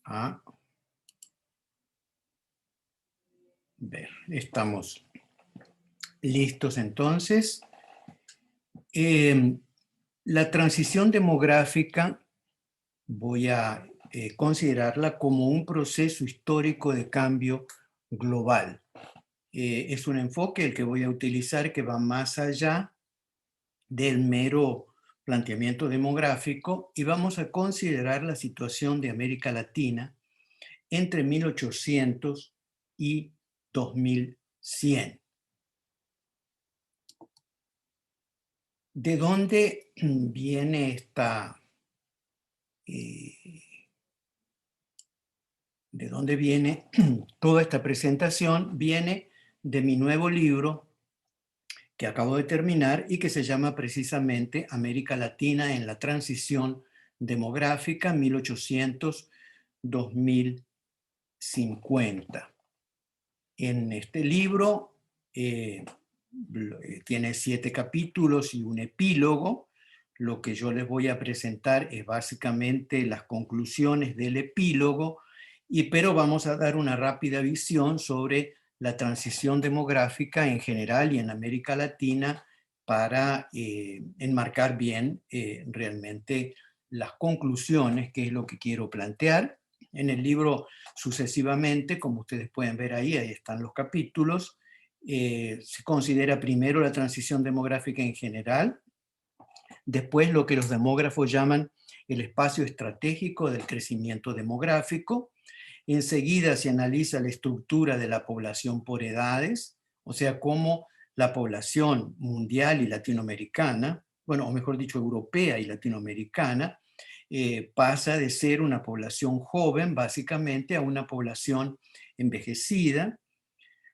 a ver. Estamos listos entonces. La transición demográfica voy a considerarla como un proceso histórico de cambio global. Es un enfoque el que voy a utilizar que va más allá del mero planteamiento demográfico y vamos a considerar la situación de América Latina entre 1800 y 2100. ¿De dónde viene de dónde viene toda esta presentación? Viene de mi nuevo libro que acabo de terminar y que se llama precisamente América Latina en la transición demográfica 1800-2050. En este libro tiene 7 capítulos y un epílogo. Lo que yo les voy a presentar es básicamente las conclusiones del epílogo, pero vamos a dar una rápida visión sobre la transición demográfica en general y en América Latina para enmarcar bien realmente las conclusiones, que es lo que quiero plantear. En el libro sucesivamente, como ustedes pueden ver ahí están los capítulos. Se considera primero la transición demográfica en general, después lo que los demógrafos llaman el espacio estratégico del crecimiento demográfico. Enseguida se analiza la estructura de la población por edades, o sea, cómo la población mundial y latinoamericana, bueno, o mejor dicho, europea y latinoamericana, pasa de ser una población joven, básicamente, a una población envejecida.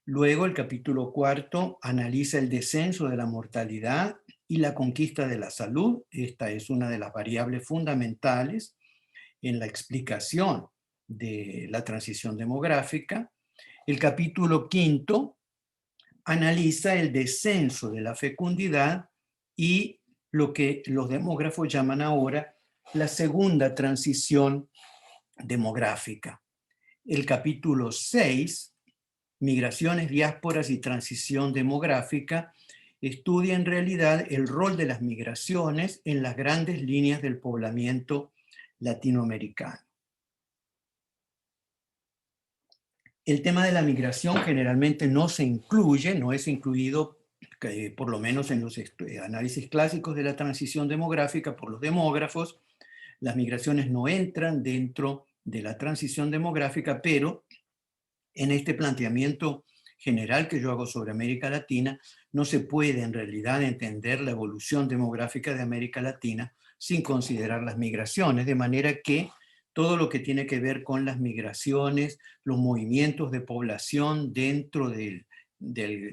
Luego, el capítulo 4 analiza el descenso de la mortalidad y la conquista de la salud. Esta es una de las variables fundamentales en la explicación de la transición demográfica. El capítulo 5 analiza el descenso de la fecundidad y lo que los demógrafos llaman ahora la segunda transición demográfica. El capítulo 6, Migraciones, diásporas y transición demográfica, estudia en realidad el rol de las migraciones en las grandes líneas del poblamiento latinoamericano. El tema de la migración generalmente no se incluye, no es incluido, por lo menos en los análisis clásicos de la transición demográfica por los demógrafos. Las migraciones no entran dentro de la transición demográfica, pero en este planteamiento general que yo hago sobre América Latina, no se puede en realidad entender la evolución demográfica de América Latina sin considerar las migraciones, de manera que todo lo que tiene que ver con las migraciones, los movimientos de población dentro del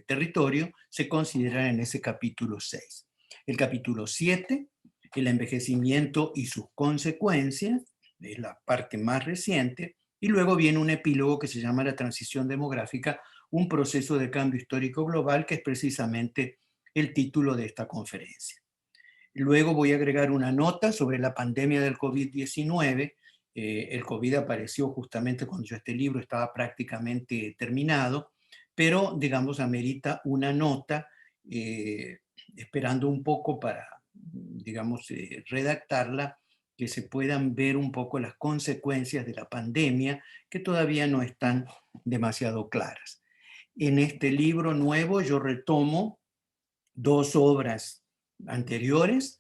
territorio, se consideran en ese capítulo 6. El capítulo 7, el envejecimiento y sus consecuencias, es la parte más reciente, y luego viene un epílogo que se llama La transición demográfica, un proceso de cambio histórico global, que es precisamente el título de esta conferencia. Luego voy a agregar una nota sobre la pandemia del COVID-19. El COVID apareció justamente cuando este libro estaba prácticamente terminado, pero digamos amerita una nota, esperando un poco para, digamos, redactarla, que se puedan ver un poco las consecuencias de la pandemia, que todavía no están demasiado claras. En este libro nuevo yo retomo 2 obras anteriores.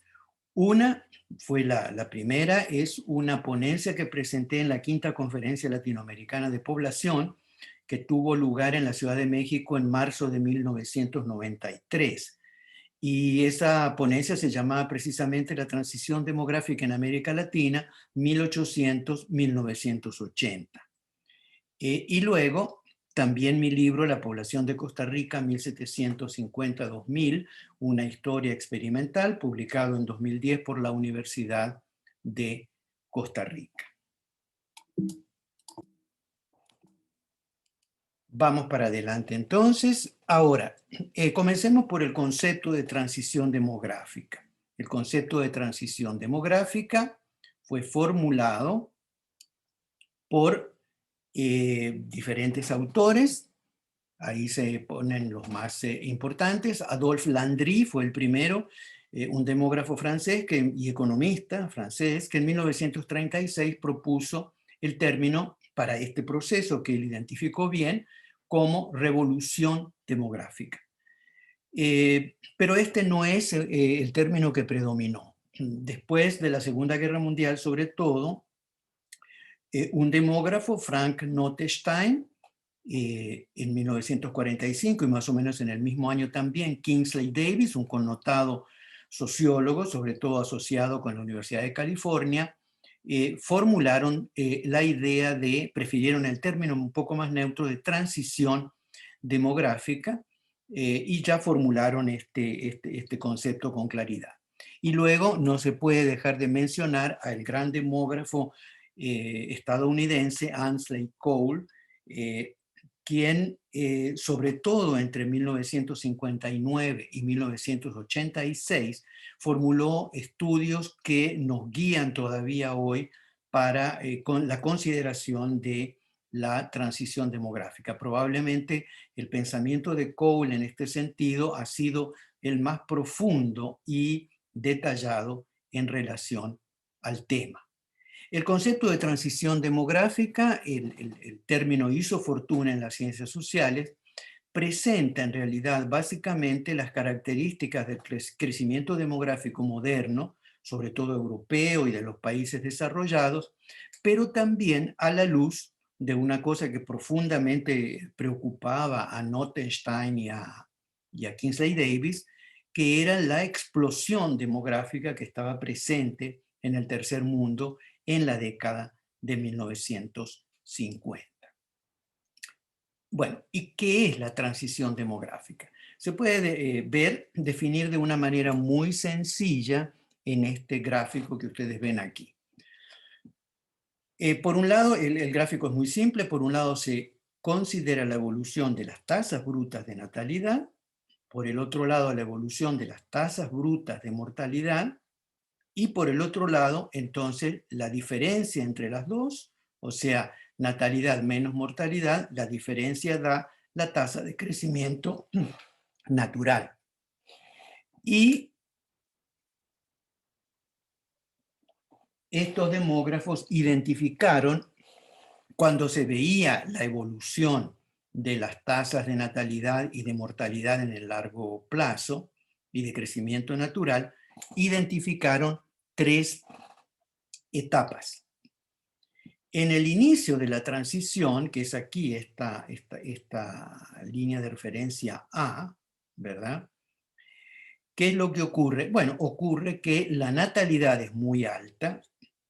Una fue la primera, es una ponencia que presenté en la 5ª Conferencia Latinoamericana de Población, que tuvo lugar en la Ciudad de México en marzo de 1993. Y esa ponencia se llamaba precisamente La transición demográfica en América Latina, 1800-1980. Y luego también mi libro, La población de Costa Rica, 1750-2000, una historia experimental, publicado en 2010 por la Universidad de Costa Rica. Vamos para adelante entonces. Ahora, comencemos por el concepto de transición demográfica. El concepto de transición demográfica fue formulado por diferentes autores. Ahí se ponen los más importantes. Adolphe Landry fue el primero, un demógrafo francés y economista francés, que en 1936 propuso el término para este proceso que él identificó bien como revolución demográfica. Pero este no es el término que predominó. Después de la Segunda Guerra Mundial, sobre todo, un demógrafo, Frank Notenstein, en 1945 y más o menos en el mismo año también, Kingsley Davis, un connotado sociólogo, sobre todo asociado con la Universidad de California, formularon la idea prefirieron el término un poco más neutro de transición demográfica y ya formularon este concepto con claridad. Y luego no se puede dejar de mencionar al gran demógrafo estadounidense Ansley Cole, quien sobre todo entre 1959 y 1986 formuló estudios que nos guían todavía hoy para con la consideración de la transición demográfica. Probablemente el pensamiento de Cole en este sentido ha sido el más profundo y detallado en relación al tema. El concepto de transición demográfica, el término hizo fortuna en las ciencias sociales, presenta en realidad básicamente las características del crecimiento demográfico moderno, sobre todo europeo y de los países desarrollados, pero también a la luz de una cosa que profundamente preocupaba a Notenstein y a Kingsley Davis, que era la explosión demográfica que estaba presente en el tercer mundo en la década de 1950. Bueno, ¿y qué es la transición demográfica? Se puede definir de una manera muy sencilla en este gráfico que ustedes ven aquí. Por un lado, el gráfico es muy simple. Por un lado, se considera la evolución de las tasas brutas de natalidad. Por el otro lado, la evolución de las tasas brutas de mortalidad. Y por el otro lado, entonces, la diferencia entre las dos, o sea, natalidad menos mortalidad, la diferencia da la tasa de crecimiento natural. Y estos demógrafos identificaron, cuando se veía la evolución de las tasas de natalidad y de mortalidad en el largo plazo y de crecimiento natural, identificaron tres etapas. En el inicio de la transición, que es aquí esta línea de referencia A, ¿verdad? ¿Qué es lo que ocurre? Bueno, ocurre que la natalidad es muy alta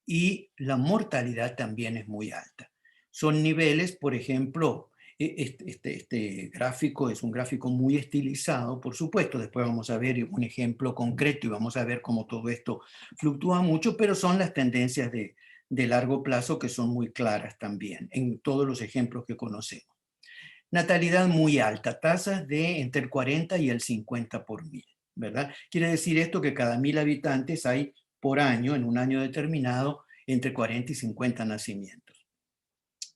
y la mortalidad también es muy alta. Son niveles, por ejemplo, este gráfico es un gráfico muy estilizado, por supuesto. Después vamos a ver un ejemplo concreto y vamos a ver cómo todo esto fluctúa mucho, pero son las tendencias de largo plazo que son muy claras también en todos los ejemplos que conocemos. Natalidad muy alta, tasas de entre el 40 y el 50 por mil, ¿verdad? Quiere decir esto que cada 1000 habitantes hay por año, en un año determinado, entre 40 y 50 nacimientos.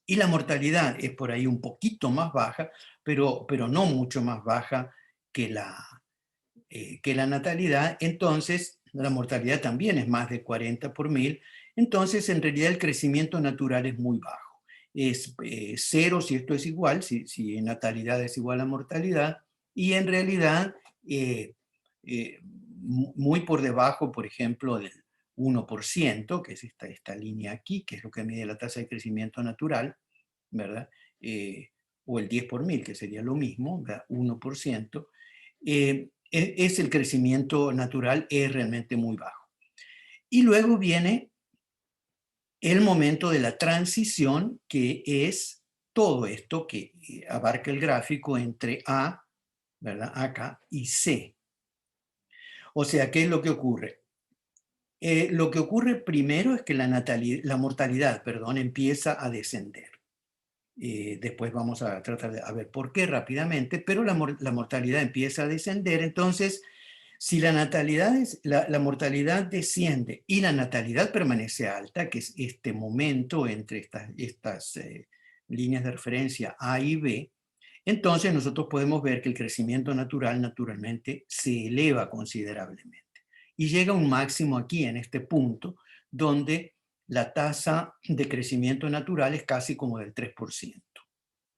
Y la mortalidad es por ahí un poquito más baja, pero no mucho más baja que la natalidad. Entonces, la mortalidad también es más de 40 por mil. Entonces, en realidad, el crecimiento natural es muy bajo. Es cero si esto es igual, si natalidad es igual a mortalidad, y en realidad muy por debajo, por ejemplo, del 1%, que es esta línea aquí, que es lo que mide la tasa de crecimiento natural, ¿verdad? O el 10 por mil, que sería lo mismo, ¿verdad? 1%. Es el crecimiento natural, es realmente muy bajo. Y luego viene el momento de la transición, que es todo esto que abarca el gráfico entre A, ¿verdad? Acá, y C. O sea, ¿qué es lo que ocurre? Lo que ocurre primero es que la mortalidad, perdón, empieza a descender. Después vamos a tratar de ver por qué rápidamente, pero la mortalidad empieza a descender. Entonces, Si la natalidad la mortalidad desciende y la natalidad permanece alta, que es este momento entre estas líneas de referencia A y B, entonces nosotros podemos ver que el crecimiento natural naturalmente se eleva considerablemente y llega a un máximo aquí en este punto donde la tasa de crecimiento natural es casi como del 3%,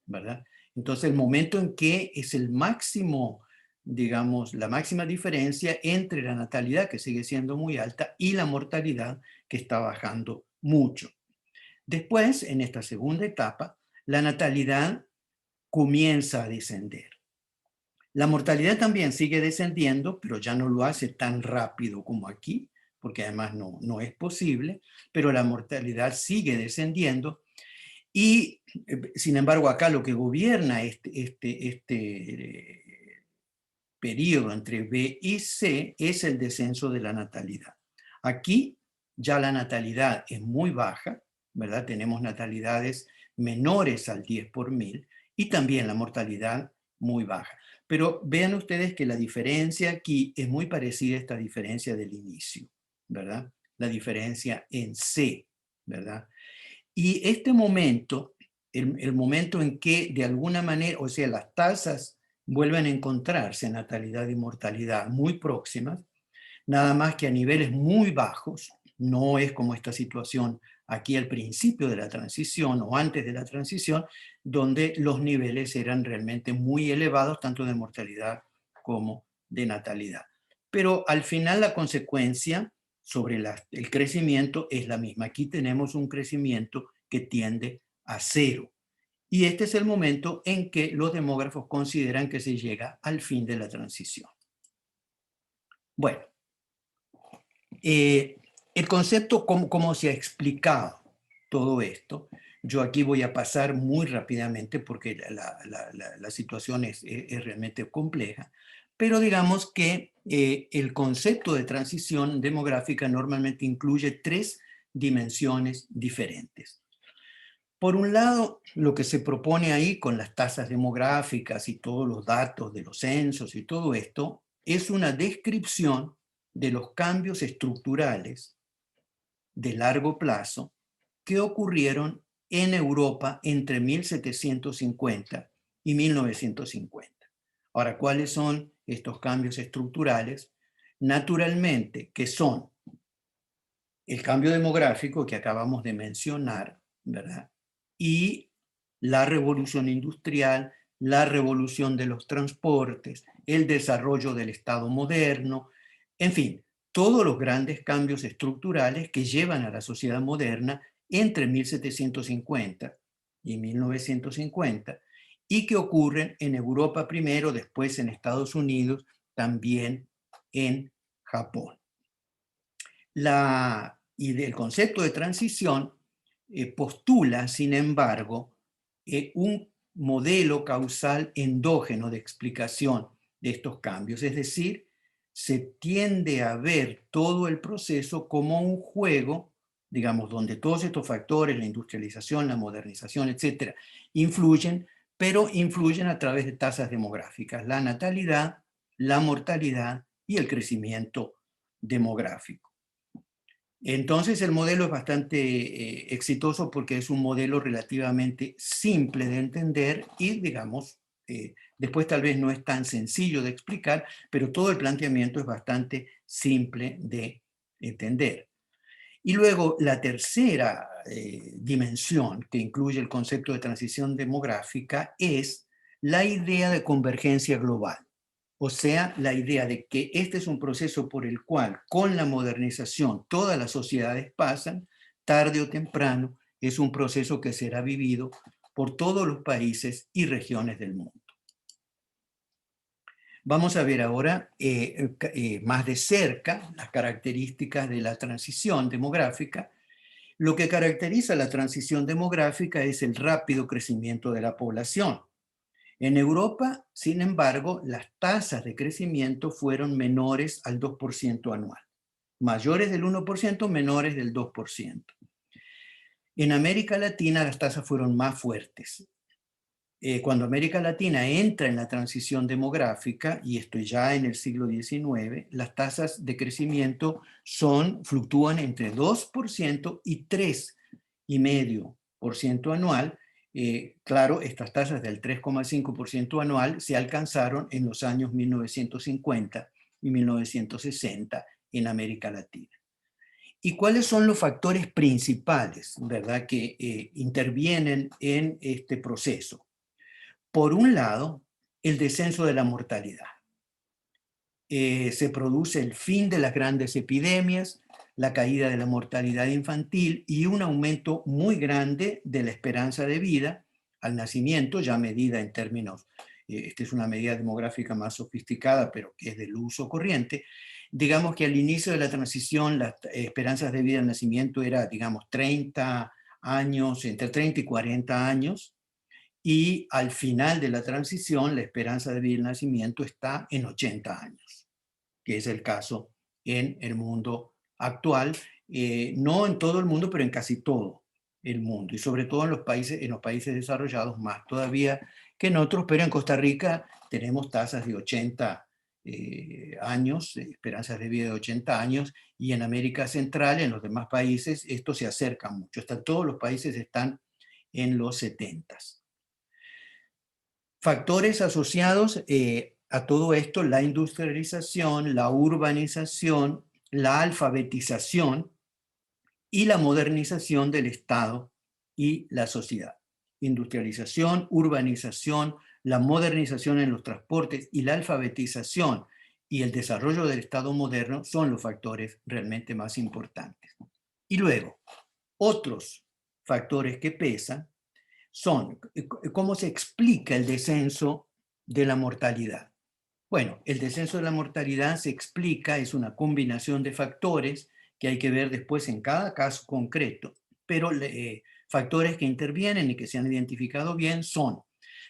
¿verdad? Entonces el momento en que es el máximo, digamos, la máxima diferencia entre la natalidad, que sigue siendo muy alta, y la mortalidad, que está bajando mucho. Después, en esta segunda etapa, la natalidad comienza a descender. La mortalidad también sigue descendiendo, pero ya no lo hace tan rápido como aquí, porque además no es posible, pero la mortalidad sigue descendiendo y, sin embargo, acá lo que gobierna este periodo entre B y C es el descenso de la natalidad. Aquí ya la natalidad es muy baja, ¿verdad? Tenemos natalidades menores al 10 por mil y también la mortalidad muy baja. Pero vean ustedes que la diferencia aquí es muy parecida a esta diferencia del inicio, ¿verdad? La diferencia en C, ¿verdad? Y este momento, el momento en que de alguna manera, o sea, las tasas vuelven a encontrarse, natalidad y mortalidad, muy próximas, nada más que a niveles muy bajos, no es como esta situación aquí al principio de la transición o antes de la transición, donde los niveles eran realmente muy elevados, tanto de mortalidad como de natalidad. Pero al final la consecuencia sobre el crecimiento es la misma. Aquí tenemos un crecimiento que tiende a cero. Y este es el momento en que los demógrafos consideran que se llega al fin de la transición. Bueno, el concepto, cómo se ha explicado todo esto, yo aquí voy a pasar muy rápidamente porque la situación es realmente compleja, pero digamos que el concepto de transición demográfica normalmente incluye tres dimensiones diferentes. Por un lado, lo que se propone ahí con las tasas demográficas y todos los datos de los censos y todo esto es una descripción de los cambios estructurales de largo plazo que ocurrieron en Europa entre 1750 y 1950. Ahora, ¿cuáles son estos cambios estructurales? Naturalmente, que son el cambio demográfico que acabamos de mencionar, ¿verdad? Y la revolución industrial, la revolución de los transportes, el desarrollo del Estado moderno, en fin, todos los grandes cambios estructurales que llevan a la sociedad moderna entre 1750 y 1950 y que ocurren en Europa primero, después en Estados Unidos, también en Japón. Y del concepto de transición postula, sin embargo, un modelo causal endógeno de explicación de estos cambios. Es decir, se tiende a ver todo el proceso como un juego, digamos, donde todos estos factores, la industrialización, la modernización, etcétera, influyen, pero influyen a través de tasas demográficas, la natalidad, la mortalidad y el crecimiento demográfico. Entonces el modelo es bastante exitoso porque es un modelo relativamente simple de entender y, digamos, después tal vez no es tan sencillo de explicar, pero todo el planteamiento es bastante simple de entender. Y luego la tercera dimensión que incluye el concepto de transición demográfica es la idea de convergencia global. O sea, la idea de que este es un proceso por el cual, con la modernización, todas las sociedades pasan, tarde o temprano, es un proceso que será vivido por todos los países y regiones del mundo. Vamos a ver ahora más de cerca las características de la transición demográfica. Lo que caracteriza la transición demográfica es el rápido crecimiento de la población. En Europa, sin embargo, las tasas de crecimiento fueron menores al 2% anual. Mayores del 1%, menores del 2%. En América Latina las tasas fueron más fuertes. Cuando América Latina entra en la transición demográfica, y esto ya en el siglo XIX, las tasas de crecimiento fluctúan entre 2% y 3,5% anual. Claro, estas tasas del 3,5% anual se alcanzaron en los años 1950 y 1960 en América Latina. ¿Y cuáles son los factores principales, verdad, que intervienen en este proceso? Por un lado, el descenso de la mortalidad. Se produce el fin de las grandes epidemias, la caída de la mortalidad infantil y un aumento muy grande de la esperanza de vida al nacimiento, ya medida en términos, esta es una medida demográfica más sofisticada, pero que es del uso corriente. Digamos que al inicio de la transición, las esperanzas de vida al nacimiento era, digamos, 30 años, entre 30 y 40 años, y al final de la transición, la esperanza de vida y nacimiento está en 80 años, que es el caso en el mundo actual, no en todo el mundo, pero en casi todo el mundo, y sobre todo en los países desarrollados más todavía que en otros, pero en Costa Rica tenemos tasas de 80 años, esperanzas de vida de 80 años, y en América Central, en los demás países, esto se acerca mucho. Todos los países están en los 70. Factores asociados a todo esto: la industrialización, la urbanización, la alfabetización y la modernización del Estado y la sociedad. Industrialización, urbanización, la modernización en los transportes y la alfabetización y el desarrollo del Estado moderno son los factores realmente más importantes. Y luego, otros factores que pesan son cómo se explica el descenso de la mortalidad. Bueno, el descenso de la mortalidad se explica, es una combinación de factores que hay que ver después en cada caso concreto, pero factores que intervienen y que se han identificado bien son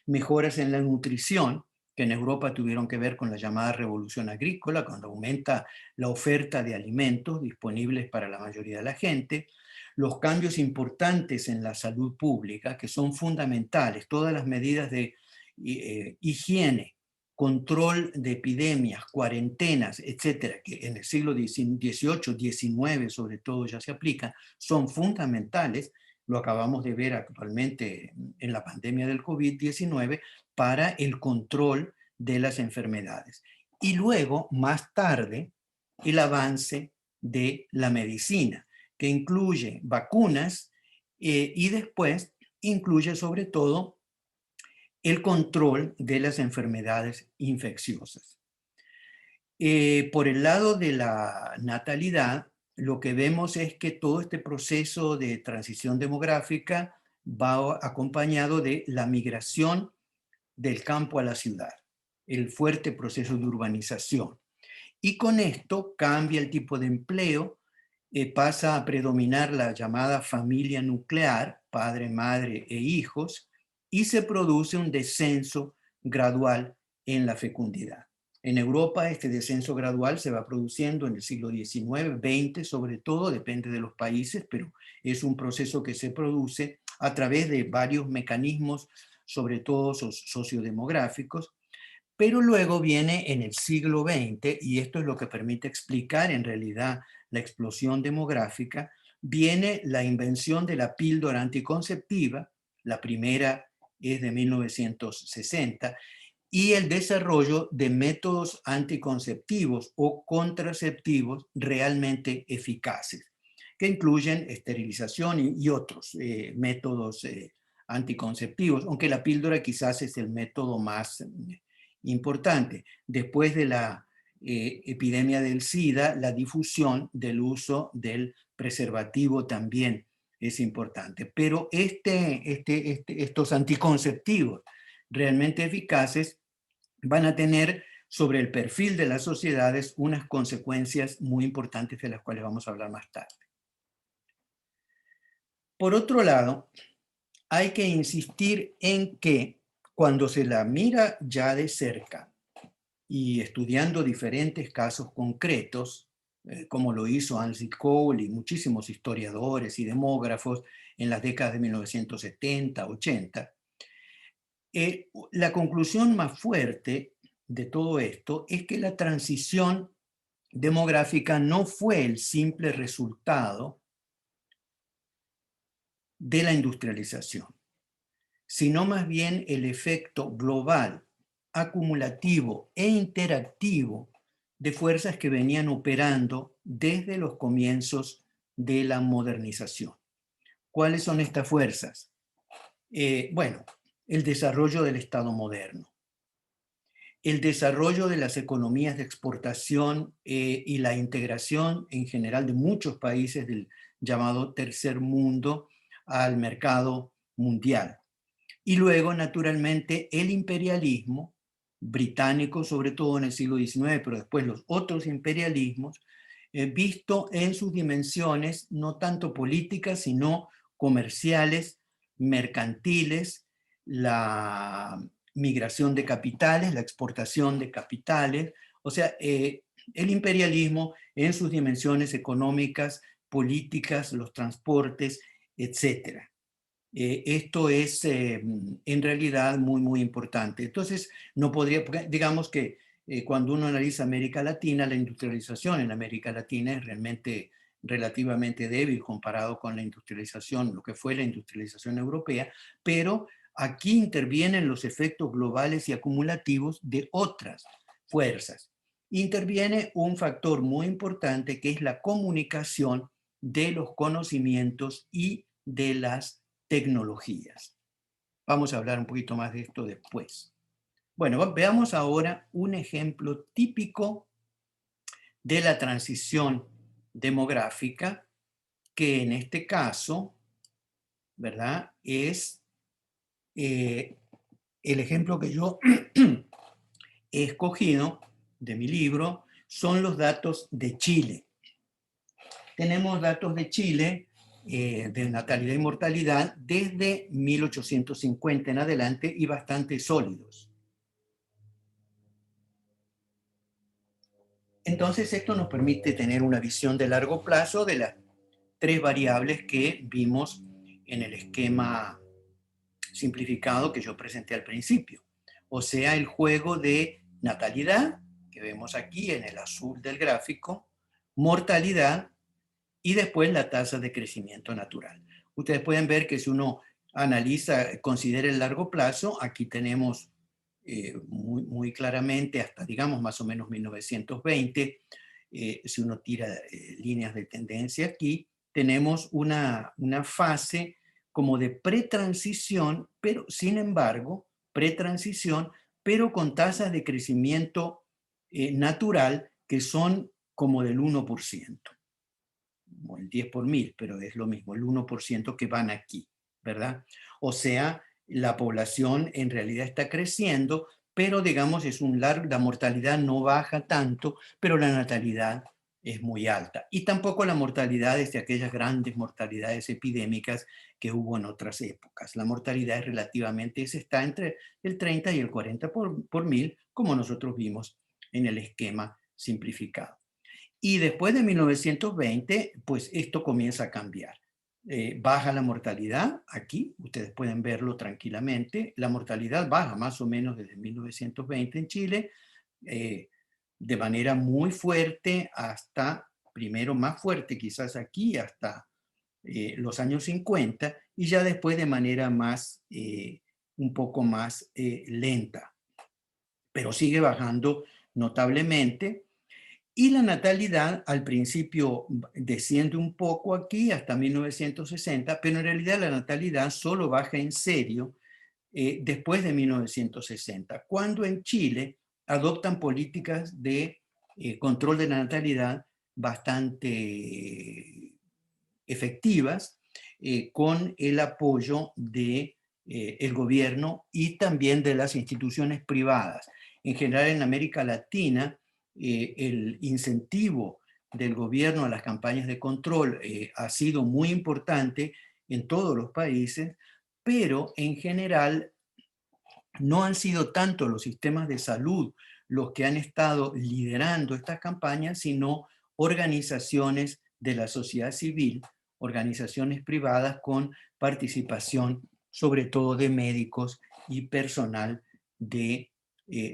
mejoras en la nutrición, que en Europa tuvieron que ver con la llamada revolución agrícola, cuando aumenta la oferta de alimentos disponibles para la mayoría de la gente; los cambios importantes en la salud pública, que son fundamentales, todas las medidas de higiene, control de epidemias, cuarentenas, etcétera, que en el siglo XVIII, XIX sobre todo ya se aplican, son fundamentales. Lo acabamos de ver actualmente en la pandemia del COVID-19 para el control de las enfermedades. Y luego, más tarde, el avance de la medicina, que incluye vacunas y después incluye sobre todo el control de las enfermedades infecciosas. Por el lado de la natalidad, lo que vemos es que todo este proceso de transición demográfica va acompañado de la migración del campo a la ciudad, el fuerte proceso de urbanización. Y con esto cambia el tipo de empleo, pasa a predominar la llamada familia nuclear, padre, madre e hijos, y se produce un descenso gradual en la fecundidad. En Europa este descenso gradual se va produciendo en el siglo XIX, XX sobre todo, depende de los países, pero es un proceso que se produce a través de varios mecanismos, sobre todo sociodemográficos. Pero luego viene en el siglo XX, y esto es lo que permite explicar en realidad la explosión demográfica, viene la invención de la píldora anticonceptiva, la primera es de 1960, y el desarrollo de métodos anticonceptivos o contraceptivos realmente eficaces, que incluyen esterilización y otros métodos anticonceptivos, aunque la píldora quizás es el método más importante. Después de la epidemia del SIDA, la difusión del uso del preservativo también es importante. Pero estos anticonceptivos realmente eficaces van a tener sobre el perfil de las sociedades unas consecuencias muy importantes de las cuales vamos a hablar más tarde. Por otro lado, hay que insistir en que cuando se la mira ya de cerca y estudiando diferentes casos concretos, como lo hizo Ansley Cole y muchísimos historiadores y demógrafos en las décadas de 1970, 80, La conclusión más fuerte de todo esto es que la transición demográfica no fue el simple resultado de la industrialización, sino más bien el efecto global, acumulativo e interactivo de fuerzas que venían operando desde los comienzos de la modernización. ¿Cuáles son estas fuerzas? Bueno, el desarrollo del Estado moderno, el desarrollo de las economías de exportación y la integración en general de muchos países del llamado tercer mundo al mercado mundial. Y luego, naturalmente, el imperialismo británico, sobre todo en el siglo XIX, pero después los otros imperialismos, visto en sus dimensiones no tanto políticas, sino comerciales, mercantiles, la migración de capitales, la exportación de capitales, o sea, el imperialismo en sus dimensiones económicas, políticas, los transportes, etcétera. Esto es en realidad muy, muy importante. Entonces, no podría, digamos que cuando uno analiza América Latina, la industrialización en América Latina es realmente relativamente débil comparado con la industrialización, lo que fue la industrialización europea, pero aquí intervienen los efectos globales y acumulativos de otras fuerzas. Interviene un factor muy importante que es la comunicación de los conocimientos y de las tecnologías. Vamos a hablar un poquito más de esto después. Bueno, veamos ahora un ejemplo típico de la transición demográfica, que en este caso, ¿verdad? Es el ejemplo que yo he escogido de mi libro, son los datos de Chile. Tenemos datos de Chile de natalidad y mortalidad desde 1850 en adelante y bastante sólidos. Entonces esto nos permite tener una visión de largo plazo de las tres variables que vimos en el esquema simplificado que yo presenté al principio. O sea, el juego de natalidad, que vemos aquí en el azul del gráfico, mortalidad y después la tasa de crecimiento natural. Ustedes pueden ver que si uno analiza, considera el largo plazo, aquí tenemos muy, muy claramente hasta, digamos, más o menos 1920, si uno tira líneas de tendencia aquí, tenemos una fase como de pretransición, pero sin embargo, pretransición, pero con tasas de crecimiento natural que son como del 1%, o el 10 por mil, pero es lo mismo, el 1% que van aquí, ¿verdad? O sea, la población en realidad está creciendo, pero digamos, la mortalidad no baja tanto, pero la natalidad es muy alta. Y tampoco la mortalidad es de aquellas grandes mortalidades epidémicas que hubo en otras épocas. La mortalidad es relativamente, está entre el 30 y el 40 por mil, como nosotros vimos en el esquema simplificado. Y después de 1920, pues esto comienza a cambiar. Baja la mortalidad, aquí ustedes pueden verlo tranquilamente, la mortalidad baja más o menos desde 1920 en Chile, de manera muy fuerte hasta, primero más fuerte quizás aquí, hasta los años 50, y ya después de manera más, un poco más lenta, pero sigue bajando notablemente. Y la natalidad al principio desciende un poco aquí hasta 1960, pero en realidad la natalidad solo baja en serio después de 1960, cuando en Chile adoptan políticas de control de la natalidad bastante efectivas, con el apoyo de el gobierno y también de las instituciones privadas. En general en América Latina, el incentivo del gobierno a las campañas de control ha sido muy importante en todos los países, pero en general no han sido tanto los sistemas de salud los que han estado liderando estas campañas, sino organizaciones de la sociedad civil, organizaciones privadas con participación sobre todo de médicos y personal de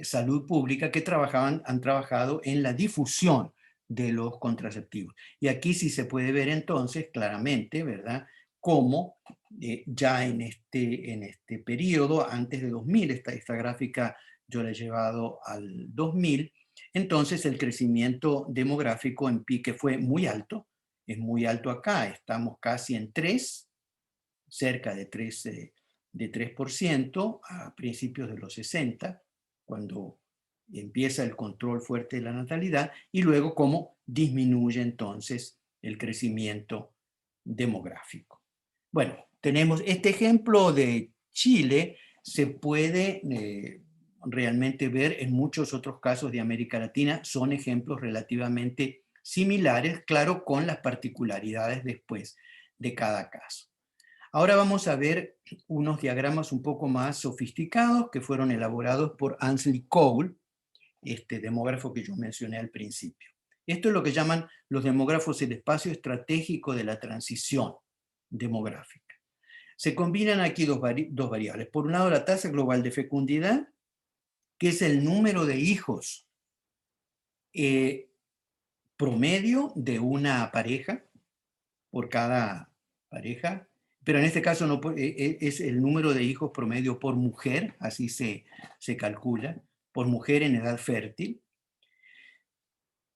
salud pública que han trabajado en la difusión de los contraceptivos. Y aquí sí se puede ver entonces claramente, ¿verdad?, cómo ya en este periodo, antes de 2000, esta gráfica yo la he llevado al 2000, entonces el crecimiento demográfico en pique fue muy alto, es muy alto acá, estamos casi en 3, cerca de 3% a principios de los 60, cuando empieza el control fuerte de la natalidad, y luego cómo disminuye entonces el crecimiento demográfico. Bueno, tenemos este ejemplo de Chile, se puede realmente ver en muchos otros casos de América Latina, son ejemplos relativamente similares, claro, con las particularidades después de cada caso. Ahora vamos a ver unos diagramas un poco más sofisticados que fueron elaborados por Ansley Cole, este demógrafo que yo mencioné al principio. Esto es lo que llaman los demógrafos el espacio estratégico de la transición demográfica. Se combinan aquí dos variables. Por un lado, la tasa global de fecundidad, que es el número de hijos promedio de una pareja, por cada pareja, pero en este caso no, es el número de hijos promedio por mujer, así se calcula, por mujer en edad fértil.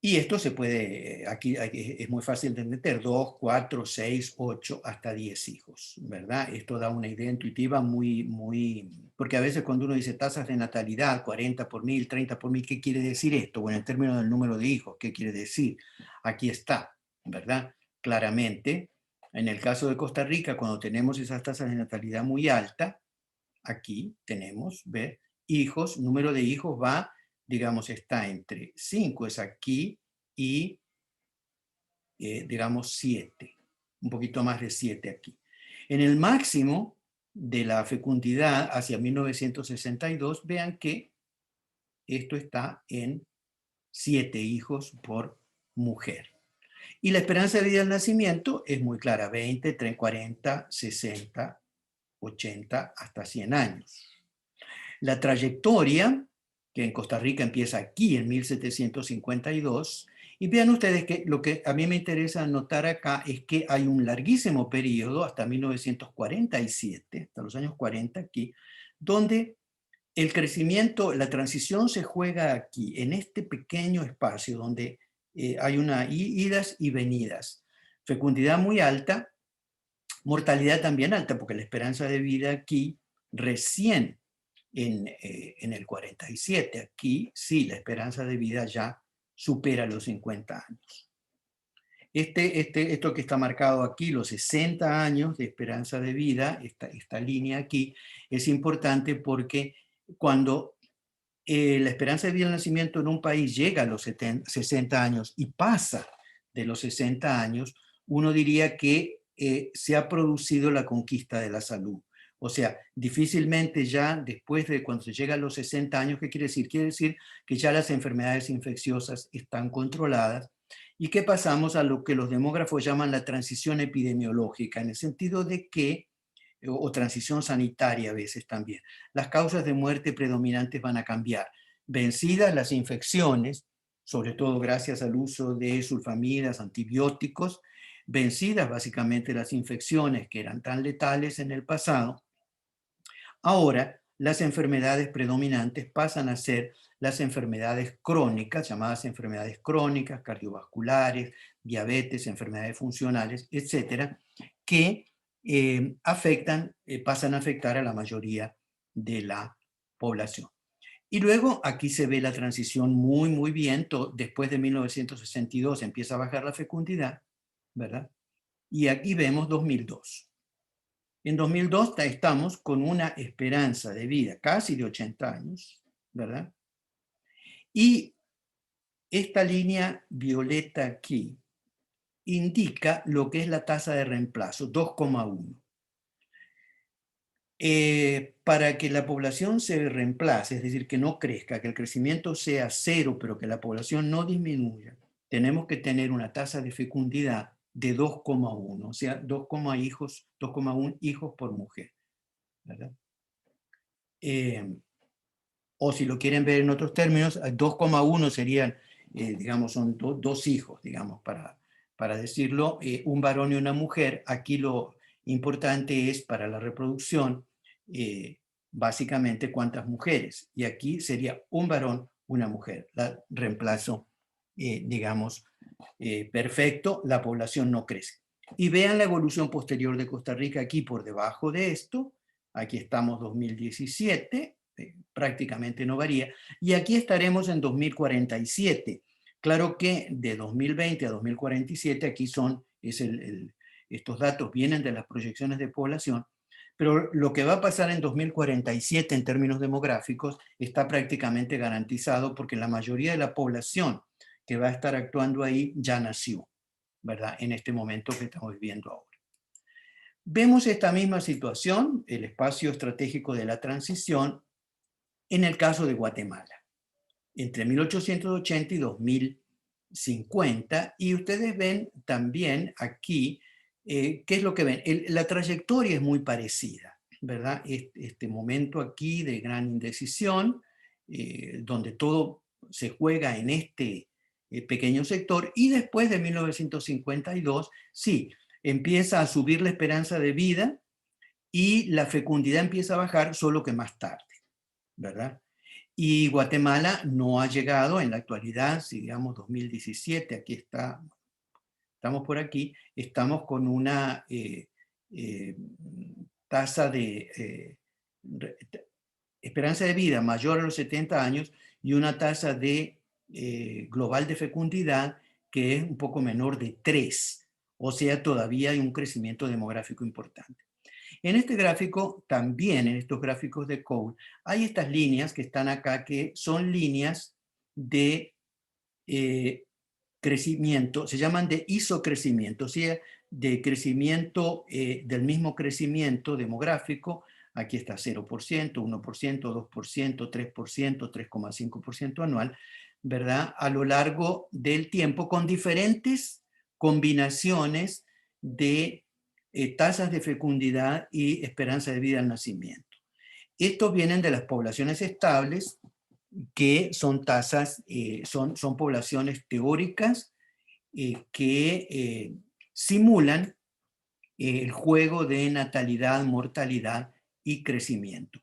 Y esto se puede, aquí es muy fácil de entender, 2, 4, 6, 8, hasta 10 hijos, ¿verdad? Esto da una idea intuitiva porque a veces cuando uno dice tasas de natalidad, 40 por 1000, 30 por 1000, ¿qué quiere decir esto? Bueno, en términos del número de hijos, ¿qué quiere decir? Aquí está, ¿verdad? Claramente, en el caso de Costa Rica, cuando tenemos esas tasas de natalidad muy altas, aquí tenemos, ¿ve? Hijos, número de hijos va, digamos, está entre 5 es aquí y, digamos, 7, un poquito más de 7 aquí. En el máximo de la fecundidad hacia 1962, vean que esto está en 7 hijos por mujer. Y la esperanza de vida al nacimiento es muy clara, 20, 30, 40, 60, 80, hasta 100 años. La trayectoria, que en Costa Rica empieza aquí en 1752, y vean ustedes que lo que a mí me interesa notar acá es que hay un larguísimo periodo, hasta 1947, hasta los años 40 aquí, donde el crecimiento, la transición se juega aquí, en este pequeño espacio donde hay idas y venidas. Fecundidad muy alta, mortalidad también alta, porque la esperanza de vida aquí recién en el 47. Aquí sí, la esperanza de vida ya supera los 50 años. Esto que está marcado aquí, los 60 años de esperanza de vida, esta línea aquí, es importante porque cuando la esperanza de vida al nacimiento en un país llega a los 60 años y pasa de los 60 años, uno diría que se ha producido la conquista de la salud. O sea, difícilmente ya después de cuando se llega a los 60 años, ¿qué quiere decir? Quiere decir que ya las enfermedades infecciosas están controladas y que pasamos a lo que los demógrafos llaman la transición epidemiológica, en el sentido de que, o transición sanitaria a veces también, las causas de muerte predominantes van a cambiar. Vencidas las infecciones, sobre todo gracias al uso de sulfamidas, antibióticos, vencidas básicamente las infecciones que eran tan letales en el pasado, ahora las enfermedades predominantes pasan a ser las enfermedades crónicas, llamadas enfermedades crónicas, cardiovasculares, diabetes, enfermedades funcionales, etcétera, que pasan a afectar a la mayoría de la población. Y luego aquí se ve la transición muy bien. Después de 1962 empieza a bajar la fecundidad, ¿verdad? Y aquí vemos 2002. En 2002 estamos con una esperanza de vida casi de 80 años, ¿verdad? Y esta línea violeta aquí indica lo que es la tasa de reemplazo, 2,1. Para que la población se reemplace, es decir, que no crezca, que el crecimiento sea cero, pero que la población no disminuya, tenemos que tener una tasa de fecundidad de 2,1, o sea, 2,1 hijos por mujer, ¿verdad? o si lo quieren ver en otros términos, 2,1 serían, digamos, son dos hijos, digamos, para decirlo, un varón y una mujer. Aquí lo importante es para la reproducción, básicamente cuántas mujeres. Y aquí sería un varón, una mujer. La reemplazo, digamos, perfecto, la población no crece. Y vean la evolución posterior de Costa Rica aquí por debajo de esto. Aquí estamos 2017, prácticamente no varía. Y aquí estaremos en 2047. Claro que de 2020 a 2047, aquí son, estos datos vienen de las proyecciones de población, pero lo que va a pasar en 2047 en términos demográficos está prácticamente garantizado porque la mayoría de la población que va a estar actuando ahí ya nació, ¿verdad? En este momento que estamos viviendo ahora. Vemos esta misma situación, el espacio estratégico de la transición, en el caso de Guatemala, entre 1880 y 2050, y ustedes ven también aquí, ¿qué es lo que ven? La trayectoria es muy parecida, ¿verdad? Este momento aquí de gran indecisión, donde todo se juega en este pequeño sector, y después de 1952, sí, empieza a subir la esperanza de vida y la fecundidad empieza a bajar, solo que más tarde, ¿verdad? Y Guatemala no ha llegado en la actualidad, si digamos 2017, aquí está, estamos por aquí, estamos con una eh, tasa de esperanza de vida mayor a los 70 años y una tasa de global de fecundidad que es un poco menor de 3, o sea, todavía hay un crecimiento demográfico importante. En este gráfico, también en estos gráficos de Cole, hay estas líneas que están acá, que son líneas de crecimiento, se llaman de isocrecimiento, o sea, de crecimiento, del mismo crecimiento demográfico. Aquí está 0%, 1%, 2%, 3%, 3,5% anual, ¿verdad? A lo largo del tiempo, con diferentes combinaciones de tasas de fecundidad y esperanza de vida al nacimiento. Estos vienen de las poblaciones estables, que son tasas, son poblaciones teóricas que simulan el juego de natalidad, mortalidad y crecimiento.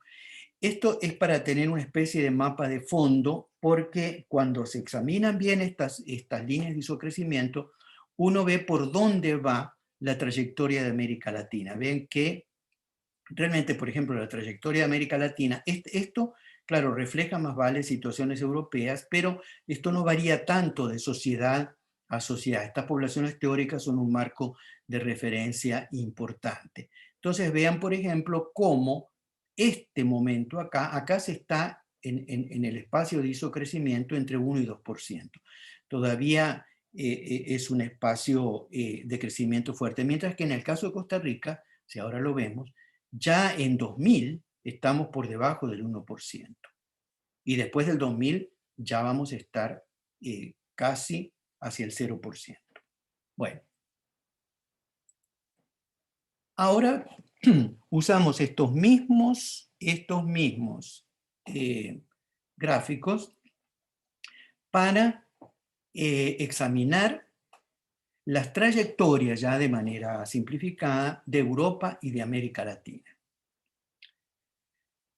Esto es para tener una especie de mapa de fondo, porque cuando se examinan bien estas líneas de isocrecimiento, uno ve por dónde va la trayectoria de América Latina. Ven que realmente, por ejemplo, la trayectoria de América Latina, esto, claro, refleja más vale situaciones europeas, pero esto no varía tanto de sociedad a sociedad. Estas poblaciones teóricas son un marco de referencia importante. Entonces, vean, por ejemplo, cómo este momento acá se está en el espacio de isocrecimiento entre 1 y 2%. Todavía es un espacio de crecimiento fuerte, mientras que en el caso de Costa Rica, si ahora lo vemos, ya en 2000 estamos por debajo del 1%. Y después del 2000 ya vamos a estar casi hacia el 0%. Bueno, ahora usamos estos mismos gráficos para examinar las trayectorias ya de manera simplificada de Europa y de América Latina.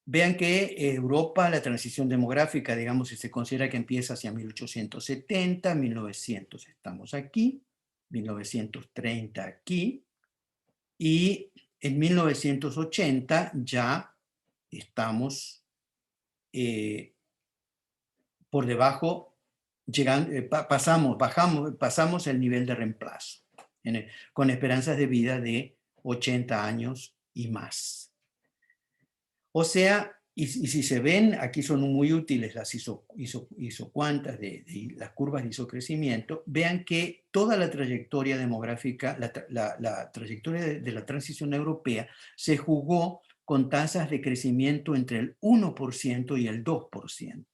Vean que Europa, la transición demográfica, digamos, si se considera que empieza hacia 1870, 1900 estamos aquí, 1930 aquí, y en 1980 ya estamos por debajo, pasamos el nivel de reemplazo, con esperanzas de vida de 80 años y más. O sea, y si se ven, aquí son muy útiles las isocuantas de las curvas de isocrecimiento, vean que toda la trayectoria demográfica, la trayectoria de la transición europea se jugó con tasas de crecimiento entre el 1% y el 2%.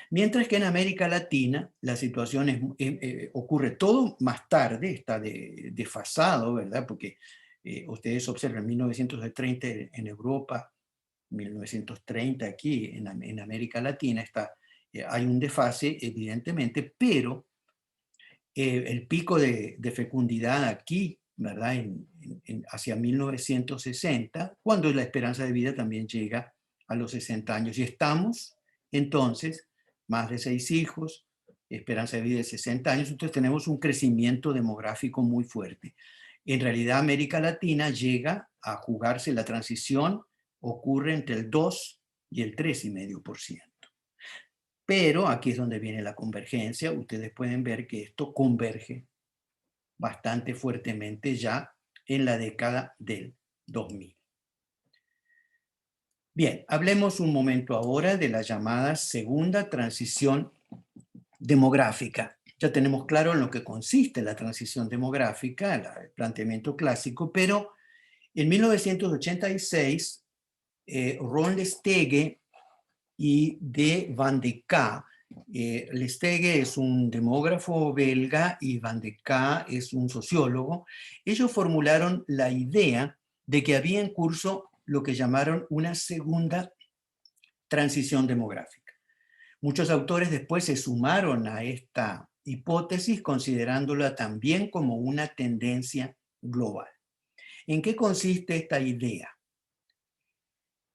Mientras que en América Latina la situación ocurre todo más tarde, está desfasado, ¿verdad? Porque ustedes observan 1930 en Europa, 1930 aquí en América Latina, hay un desfase evidentemente, pero el pico de fecundidad aquí, ¿verdad? Hacia 1960, cuando la esperanza de vida también llega a los 60 años. Y estamos, entonces, más de 6 hijos, esperanza de vida de 60 años, entonces tenemos un crecimiento demográfico muy fuerte. En realidad, América Latina llega a jugarse la transición, ocurre entre el 2 y el 3,5%. Pero aquí es donde viene la convergencia. Ustedes pueden ver que esto converge bastante fuertemente ya en la década del 2000. Bien, hablemos un momento ahora de la llamada segunda transición demográfica. Ya tenemos claro en lo que consiste la transición demográfica, el planteamiento clásico, pero en 1986, Ron Lestege y de Van de K. Lestege es un demógrafo belga y Van de K es un sociólogo. Ellos formularon la idea de que había en curso lo que llamaron una segunda transición demográfica. Muchos autores después se sumaron a esta hipótesis considerándola también como una tendencia global. ¿En qué consiste esta idea?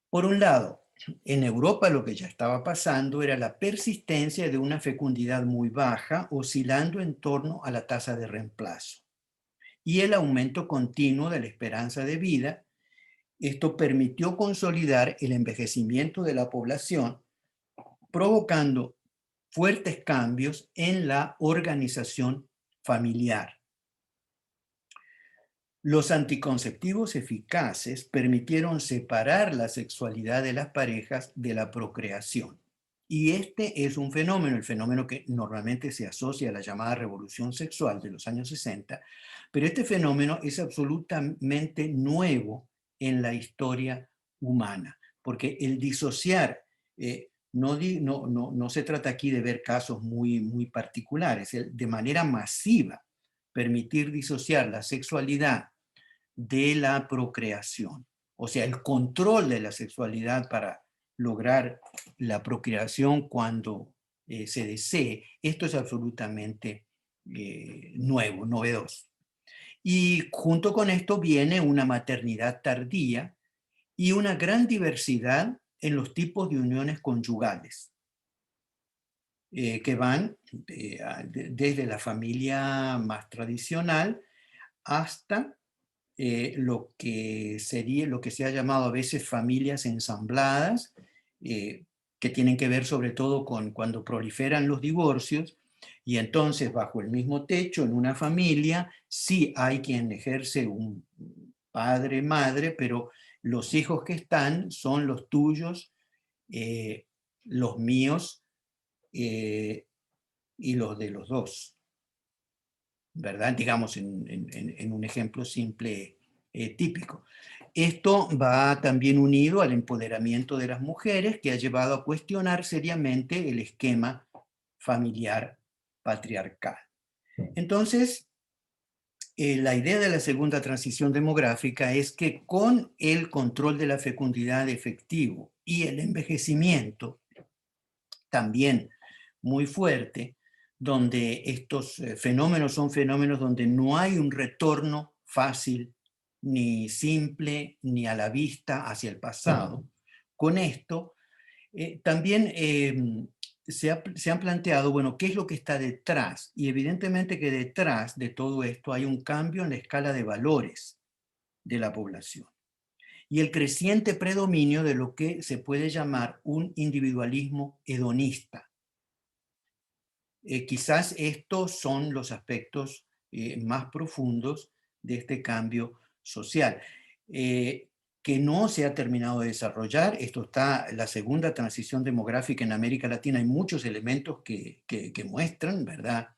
Por un lado, en Europa lo que ya estaba pasando era la persistencia de una fecundidad muy baja, oscilando en torno a la tasa de reemplazo, y el aumento continuo de la esperanza de vida. Esto permitió consolidar el envejecimiento de la población, provocando fuertes cambios en la organización familiar. Los anticonceptivos eficaces permitieron separar la sexualidad de las parejas de la procreación. Y este es un fenómeno, el fenómeno que normalmente se asocia a la llamada revolución sexual de los años 60, pero este fenómeno es absolutamente nuevo en la historia humana, porque el disociar, no se trata aquí de ver casos muy particulares, de manera masiva permitir disociar la sexualidad de la procreación. O sea, el control de la sexualidad para lograr la procreación cuando se desee. Esto es absolutamente nuevo, novedoso. Y junto con esto viene una maternidad tardía y una gran diversidad en los tipos de uniones conyugales, que van desde la familia más tradicional hasta lo que se ha llamado a veces familias ensambladas, que tienen que ver sobre todo con cuando proliferan los divorcios, y entonces bajo el mismo techo, en una familia, sí hay quien ejerce un padre, madre, pero los hijos que están son los tuyos, eh, los míos eh, y los de los dos, ¿verdad? Digamos en un ejemplo simple, típico. Esto va también unido al empoderamiento de las mujeres, que ha llevado a cuestionar seriamente el esquema familiar patriarcal. Entonces, la idea de la segunda transición demográfica es que con el control de la fecundidad efectivo y el envejecimiento también muy fuerte, donde estos fenómenos son fenómenos donde no hay un retorno fácil, ni simple, ni a la vista hacia el pasado. Con esto, también se han planteado, bueno, ¿qué es lo que está detrás? Y evidentemente que detrás de todo esto hay un cambio en la escala de valores de la población y el creciente predominio de lo que se puede llamar un individualismo hedonista. Quizás estos son los aspectos más profundos de este cambio social, que no se ha terminado de desarrollar. Esto está, la segunda transición demográfica en América Latina, hay muchos elementos que muestran, ¿verdad?,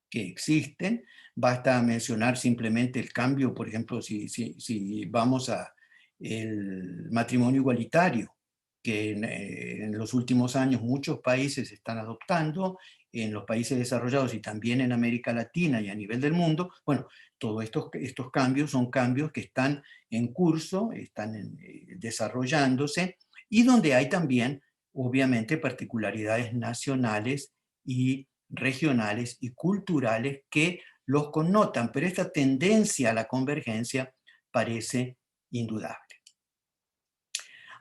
que existen. Basta mencionar simplemente el cambio, por ejemplo, si vamos a el matrimonio igualitario, que en los últimos años muchos países están adoptando, en los países desarrollados y también en América Latina y a nivel del mundo. Bueno, todos estos cambios son cambios que están en curso, están desarrollándose, y donde hay también, obviamente, particularidades nacionales y regionales y culturales que los connotan, pero esta tendencia a la convergencia parece indudable.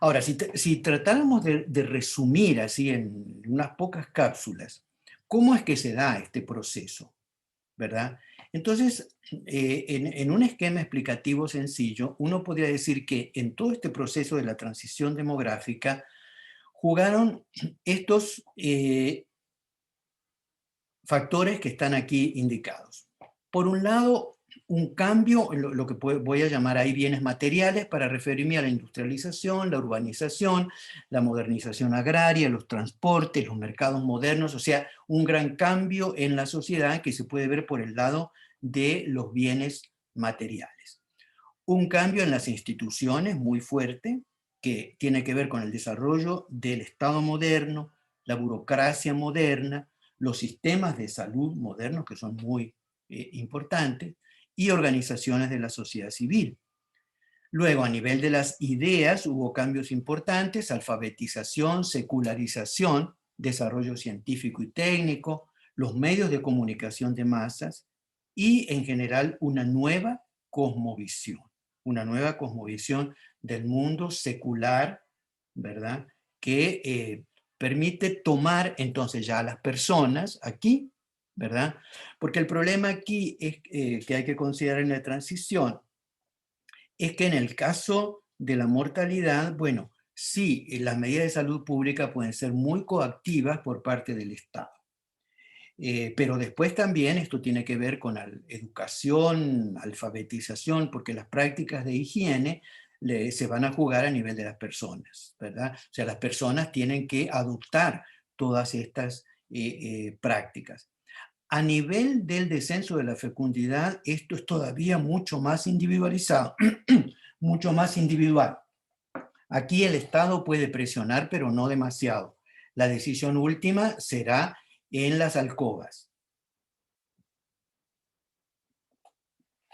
Ahora, si tratáramos de resumir así en unas pocas cápsulas, ¿cómo es que se da este proceso? ¿Verdad? Entonces, en un esquema explicativo sencillo, uno podría decir que en todo este proceso de la transición demográfica jugaron estos factores que están aquí indicados. Por un lado, un cambio en lo que voy a llamar ahí bienes materiales para referirme a la industrialización, la urbanización, la modernización agraria, los transportes, los mercados modernos, o sea, un gran cambio en la sociedad que se puede ver por el lado de los bienes materiales. Un cambio en las instituciones muy fuerte que tiene que ver con el desarrollo del Estado moderno, la burocracia moderna, los sistemas de salud modernos que son muy importantes y organizaciones de la sociedad civil. Luego, a nivel de las ideas, hubo cambios importantes, alfabetización, secularización, desarrollo científico y técnico, los medios de comunicación de masas y, en general, una nueva cosmovisión del mundo secular, ¿verdad? Que permite tomar entonces ya a las personas aquí, ¿verdad? Porque el problema aquí es que hay que considerar en la transición es que en el caso de la mortalidad, bueno, sí, las medidas de salud pública pueden ser muy coactivas por parte del Estado. Pero después también esto tiene que ver con educación, alfabetización, porque las prácticas de higiene se van a jugar a nivel de las personas, ¿verdad? O sea, las personas tienen que adoptar todas estas prácticas. A nivel del descenso de la fecundidad, esto es todavía mucho más individualizado, mucho más individual. Aquí el Estado puede presionar, pero no demasiado. La decisión última será en las alcobas.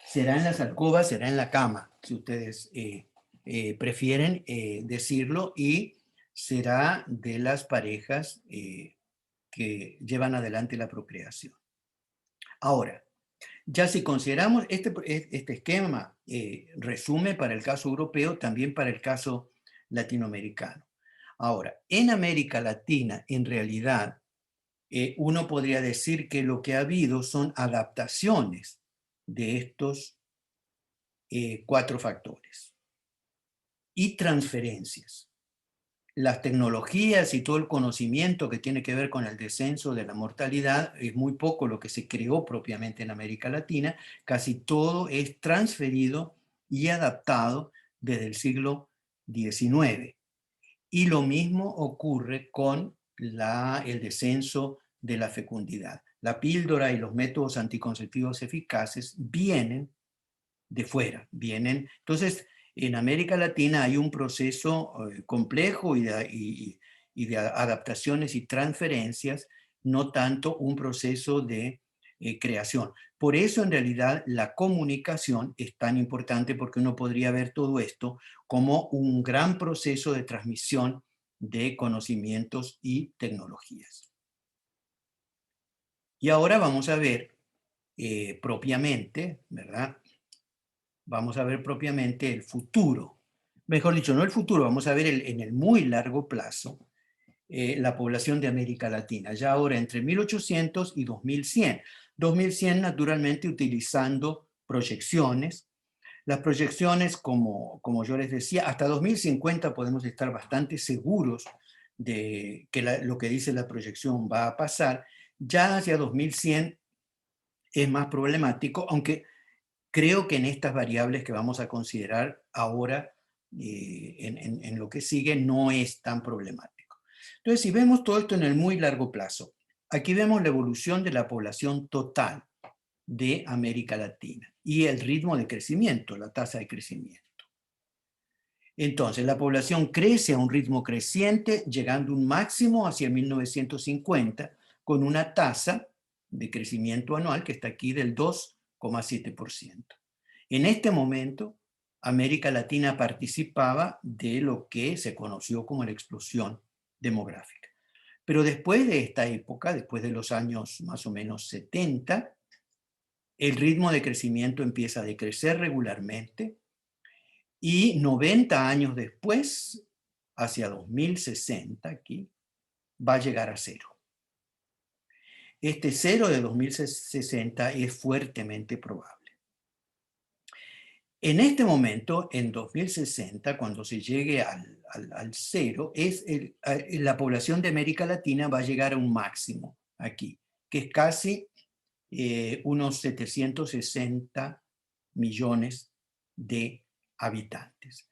Será en las alcobas, será en la cama, si ustedes prefieren decirlo, y será de las parejas que llevan adelante la procreación. Ahora, ya si consideramos este esquema, resume para el caso europeo, también para el caso latinoamericano. Ahora, en América Latina, en realidad, uno podría decir que lo que ha habido son adaptaciones de estos 4 factores y transferencias. Las tecnologías y todo el conocimiento que tiene que ver con el descenso de la mortalidad es muy poco lo que se creó propiamente en América Latina, casi todo es transferido y adaptado desde el siglo XIX. Y lo mismo ocurre con el descenso de la fecundidad. La píldora y los métodos anticonceptivos eficaces vienen de fuera, Entonces, en América Latina hay un proceso complejo y de adaptaciones y transferencias, no tanto un proceso de creación. Por eso, en realidad, la comunicación es tan importante porque uno podría ver todo esto como un gran proceso de transmisión de conocimientos y tecnologías. Y ahora vamos a ver propiamente, ¿verdad? Vamos a ver propiamente el futuro. Mejor dicho, no el futuro, vamos a ver en el muy largo plazo la población de América Latina, ya ahora entre 1800 y 2100. 2100 naturalmente utilizando proyecciones. Las proyecciones, como yo les decía, hasta 2050 podemos estar bastante seguros de que lo que dice la proyección va a pasar. Ya hacia 2100 es más problemático, aunque creo que en estas variables que vamos a considerar ahora, en lo que sigue, no es tan problemático. Entonces, si vemos todo esto en el muy largo plazo, aquí vemos la evolución de la población total de América Latina y el ritmo de crecimiento, la tasa de crecimiento. Entonces, la población crece a un ritmo creciente, llegando a un máximo hacia 1950, con una tasa de crecimiento anual que está aquí del 2,7%. En este momento América Latina participaba de lo que se conoció como la explosión demográfica. Pero después de esta época, después de los años más o menos 70, el ritmo de crecimiento empieza a decrecer regularmente y 90 años después, hacia 2060 aquí, va a llegar a cero. Este cero de 2060 es fuertemente probable. En este momento, en 2060, cuando se llegue al cero, la población de América Latina va a llegar a un máximo aquí, que es casi unos 760 millones de habitantes.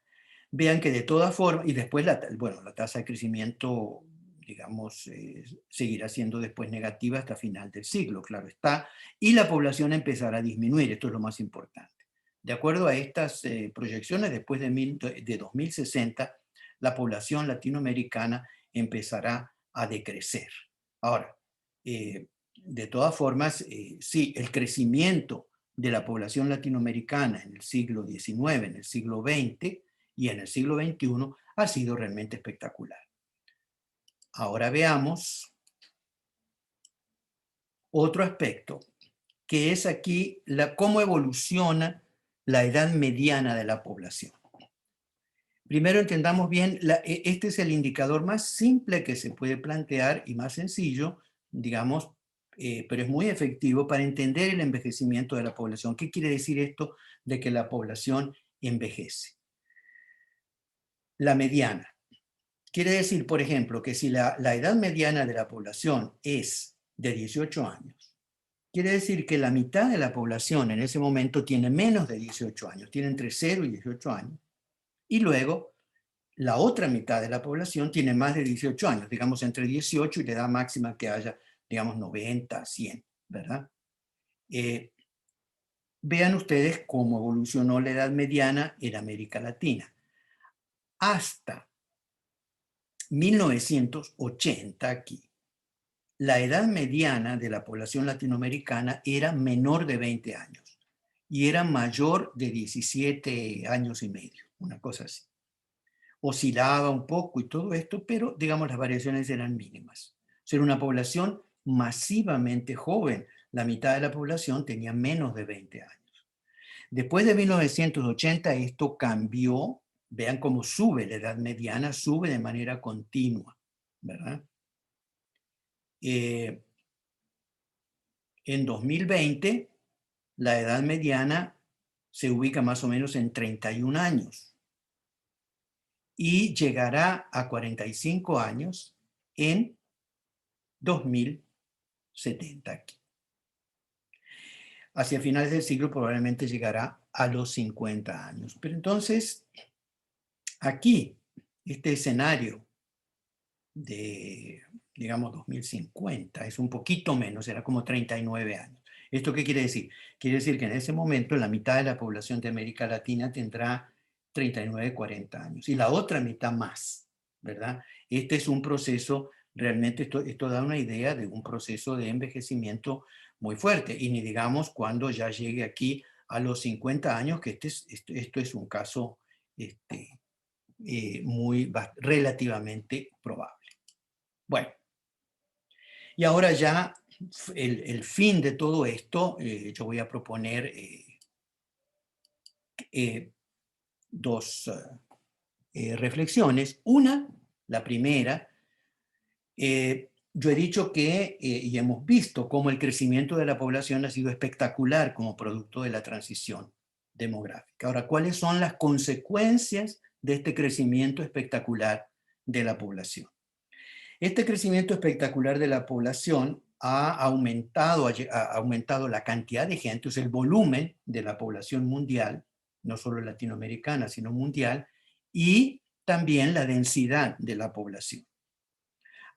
Vean que de todas formas, y después la tasa de crecimiento, digamos, seguirá siendo después negativa hasta final del siglo, claro está, y la población empezará a disminuir, esto es lo más importante. De acuerdo a estas proyecciones, después de 2060, la población latinoamericana empezará a decrecer. Ahora, de todas formas, sí, el crecimiento de la población latinoamericana en el siglo XIX, en el siglo XX y en el siglo XXI ha sido realmente espectacular. Ahora veamos otro aspecto, que es aquí cómo evoluciona la edad mediana de la población. Primero entendamos bien, este es el indicador más simple que se puede plantear y más sencillo, digamos, pero es muy efectivo para entender el envejecimiento de la población. ¿Qué quiere decir esto de que la población envejece? La mediana. Quiere decir, por ejemplo, que si la edad mediana de la población es de 18 años, quiere decir que la mitad de la población en ese momento tiene menos de 18 años, tiene entre 0 y 18 años, y luego la otra mitad de la población tiene más de 18 años, digamos entre 18 y la edad máxima que haya, digamos 90, 100, ¿verdad? Vean ustedes cómo evolucionó la edad mediana en América Latina. Hasta 1980 aquí, la edad mediana de la población latinoamericana era menor de 20 años y era mayor de 17 años y medio, una cosa así. Oscilaba un poco y todo esto, pero digamos las variaciones eran mínimas. O sea, era una población masivamente joven. La mitad de la población tenía menos de 20 años. Después de 1980 esto cambió. Vean cómo sube la edad mediana, sube de manera continua, ¿verdad? En 2020, la edad mediana se ubica más o menos en 31 años y llegará a 45 años en 2070 aquí. Hacia finales del siglo probablemente llegará a los 50 años. Pero entonces, aquí, este escenario de, digamos, 2050 es un poquito menos, será como 39 años. ¿Esto qué quiere decir? Quiere decir que en ese momento la mitad de la población de América Latina tendrá 39, 40 años y la otra mitad más, ¿verdad? Este es un proceso, realmente esto da una idea de un proceso de envejecimiento muy fuerte y ni digamos cuando ya llegue aquí a los 50 años, que esto es un caso relativamente probable. Bueno, y ahora ya el fin de todo esto, yo voy a proponer dos reflexiones. Una, la primera, yo he dicho que, y hemos visto cómo el crecimiento de la población ha sido espectacular como producto de la transición demográfica. Ahora, ¿cuáles son las consecuencias de este crecimiento espectacular de la población? Este crecimiento espectacular de la población ha aumentado la cantidad de gente, o sea, el volumen de la población mundial, no solo latinoamericana, sino mundial, y también la densidad de la población.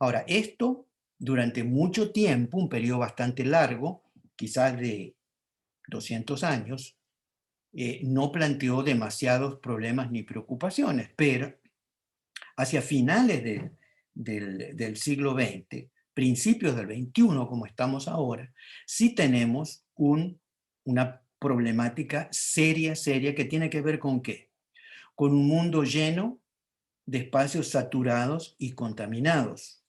Ahora, esto durante mucho tiempo, un periodo bastante largo, quizás de 200 años, no planteó demasiados problemas ni preocupaciones, pero hacia finales del siglo XX, principios del XXI, como estamos ahora, sí tenemos una problemática seria que tiene que ver con ¿qué? con un mundo lleno de espacios saturados y contaminados,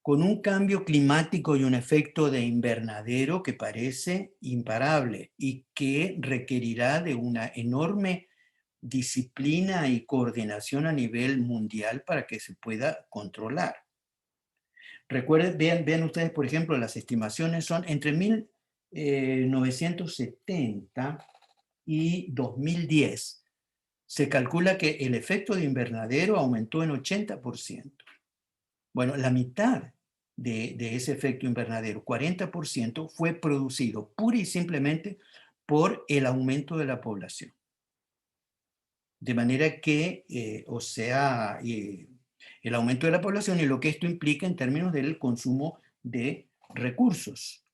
con un cambio climático y un efecto de invernadero que parece imparable y que requerirá de una enorme disciplina y coordinación a nivel mundial para que se pueda controlar. Recuerden, vean ustedes, por ejemplo, las estimaciones son entre 1970 y 2010. Se calcula que el efecto de invernadero aumentó en 80%. Bueno, la mitad de ese efecto invernadero, 40%, fue producido pura y simplemente por el aumento de la población. De manera que, el aumento de la población y lo que esto implica en términos del consumo de recursos.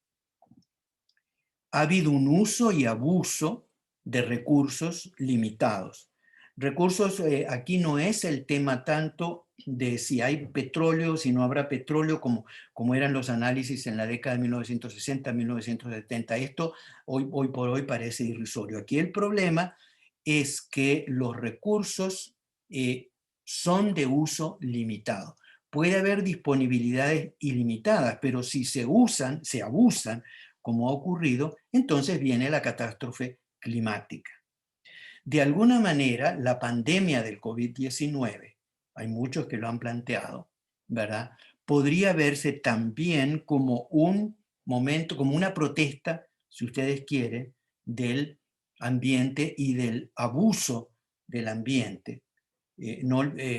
Ha habido un uso y abuso de recursos limitados. Recursos, aquí no es el tema tanto de si hay petróleo, si no habrá petróleo, como eran los análisis en la década de 1960, 1970. Esto hoy por hoy parece irrisorio. Aquí el problema es que los recursos son de uso limitado. Puede haber disponibilidades ilimitadas, pero si se usan, se abusan, como ha ocurrido, entonces viene la catástrofe climática. De alguna manera, la pandemia del COVID-19, hay muchos que lo han planteado, ¿verdad? Podría verse también como un momento, como una protesta, si ustedes quieren, del ambiente y del abuso del ambiente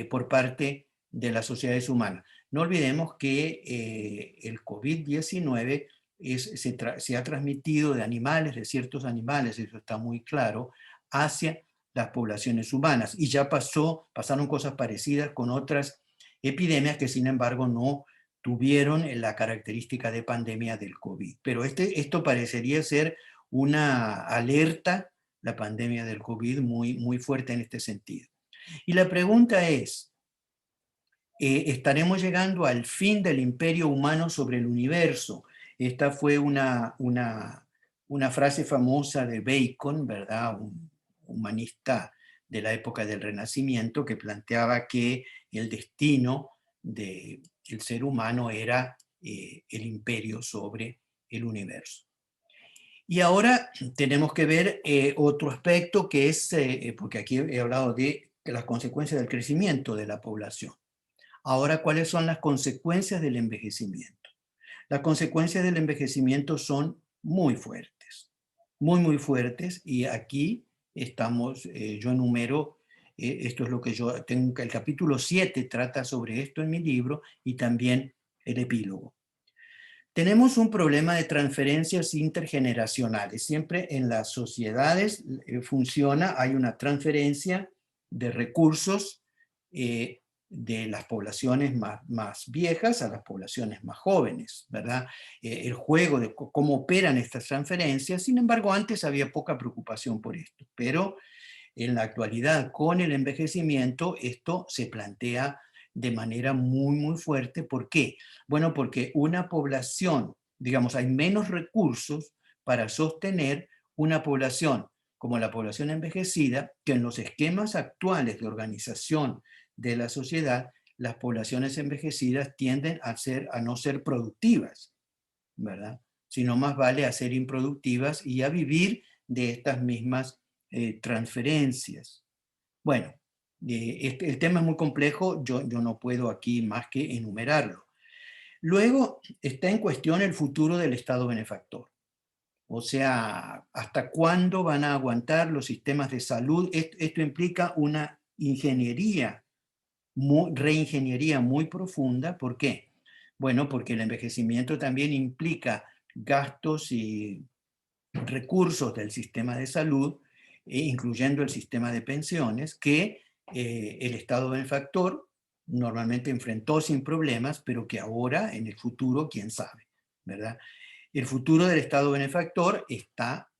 por parte de las sociedades humanas. No olvidemos que el COVID-19 se ha transmitido de animales, de ciertos animales, eso está muy claro, hacia las poblaciones humanas. Y ya pasaron cosas parecidas con otras epidemias que sin embargo no tuvieron la característica de pandemia del COVID. Pero esto parecería ser una alerta, la pandemia del COVID, muy fuerte en este sentido. Y la pregunta es, ¿estaremos llegando al fin del imperio humano sobre el universo? Esta fue una frase famosa de Bacon, ¿verdad? Un humanista de la época del Renacimiento que planteaba que el destino del ser humano era el imperio sobre el universo. Y ahora tenemos que ver otro aspecto que es, porque aquí he hablado de las consecuencias del crecimiento de la población. Ahora, ¿cuáles son las consecuencias del envejecimiento? Las consecuencias del envejecimiento son muy fuertes, muy fuertes, y aquí estamos, yo enumero, esto es lo que yo tengo, el capítulo 7 trata sobre esto en mi libro y también el epílogo. Tenemos un problema de transferencias intergeneracionales. Siempre en las sociedades funciona, hay una transferencia de recursos de las poblaciones más viejas a las poblaciones más jóvenes, ¿verdad? El juego de cómo operan estas transferencias, sin embargo, antes había poca preocupación por esto, pero en la actualidad, con el envejecimiento, esto se plantea de manera muy fuerte. ¿Por qué? Bueno, porque una población, digamos, hay menos recursos para sostener una población como la población envejecida, que en los esquemas actuales de organización de la sociedad, las poblaciones envejecidas tienden a no ser productivas, ¿verdad? Sino más vale a ser improductivas y a vivir de estas mismas transferencias. Bueno, el tema es muy complejo, yo no puedo aquí más que enumerarlo. Luego está en cuestión el futuro del Estado benefactor. O sea, ¿hasta cuándo van a aguantar los sistemas de salud? Esto implica una reingeniería muy profunda. ¿Por qué? Bueno, porque el envejecimiento también implica gastos y recursos del sistema de salud, incluyendo el sistema de pensiones, que el Estado benefactor normalmente enfrentó sin problemas, pero que ahora, en el futuro, quién sabe, ¿verdad? El futuro del Estado benefactor está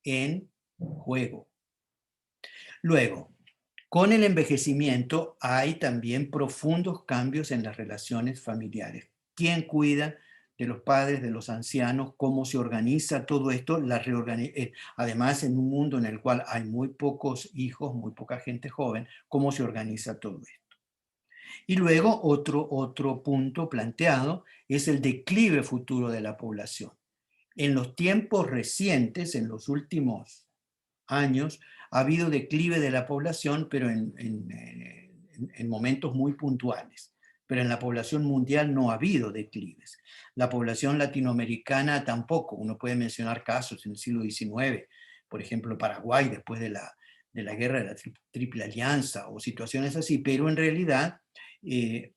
en juego. Luego, con el envejecimiento hay también profundos cambios en las relaciones familiares. ¿Quién cuida de los padres, de los ancianos, cómo se organiza todo esto, además en un mundo en el cual hay muy pocos hijos, muy poca gente joven, cómo se organiza todo esto. Y luego otro punto planteado es el declive futuro de la población. En los tiempos recientes, en los últimos años, ha habido declive de la población, pero en momentos muy puntuales. Pero en la población mundial no ha habido declives. La población latinoamericana tampoco. Uno puede mencionar casos en el siglo XIX, por ejemplo, Paraguay, después de la guerra de la Triple Alianza, o situaciones así, pero en realidad eh,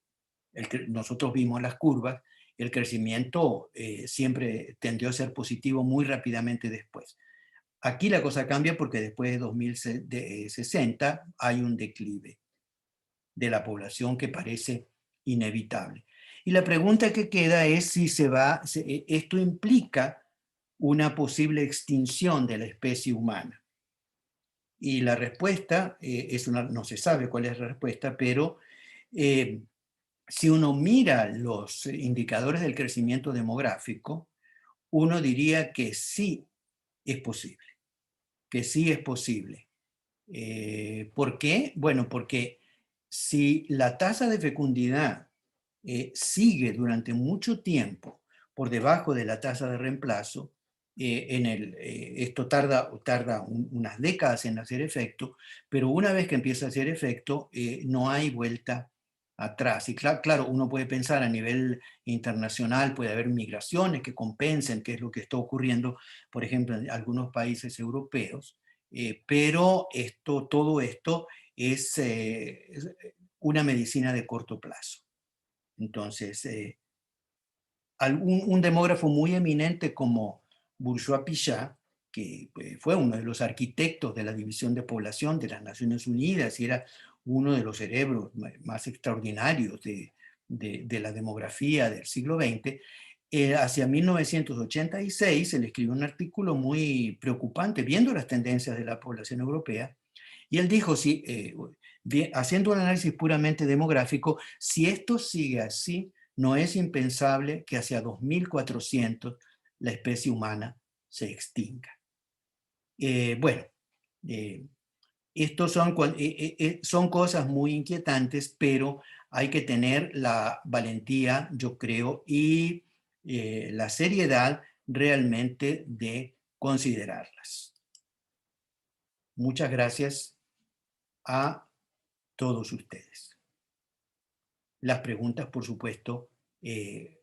nosotros vimos las curvas, el crecimiento siempre tendió a ser positivo muy rápidamente después. Aquí la cosa cambia porque después de 2060 hay un declive de la población que parece inevitable. Y la pregunta que queda es si esto implica una posible extinción de la especie humana. Y la respuesta no se sabe cuál es la respuesta, pero eh, si uno mira los indicadores del crecimiento demográfico, uno diría que sí es posible, que sí es posible. ¿Por qué? Bueno, porque si la tasa de fecundidad sigue durante mucho tiempo por debajo de la tasa de reemplazo, esto tarda unas décadas en hacer efecto, pero una vez que empieza a hacer efecto, no hay vuelta atrás. Y claro, uno puede pensar a nivel internacional, puede haber migraciones que compensen, que es lo que está ocurriendo, por ejemplo, en algunos países europeos, pero todo esto es una medicina de corto plazo. Entonces, un demógrafo muy eminente como Bourgeois-Pichat, que fue uno de los arquitectos de la división de población de las Naciones Unidas y era uno de los cerebros más extraordinarios de la demografía del siglo XX, hacia 1986 él escribió un artículo muy preocupante viendo las tendencias de la población europea y él dijo, si, haciendo un análisis puramente demográfico, si esto sigue así, no es impensable que hacia 2400 la especie humana se extinga. Bueno, eh, estos son cosas muy inquietantes, pero hay que tener la valentía, yo creo, y la seriedad realmente de considerarlas. Muchas gracias a todos ustedes. Las preguntas, por supuesto, estoy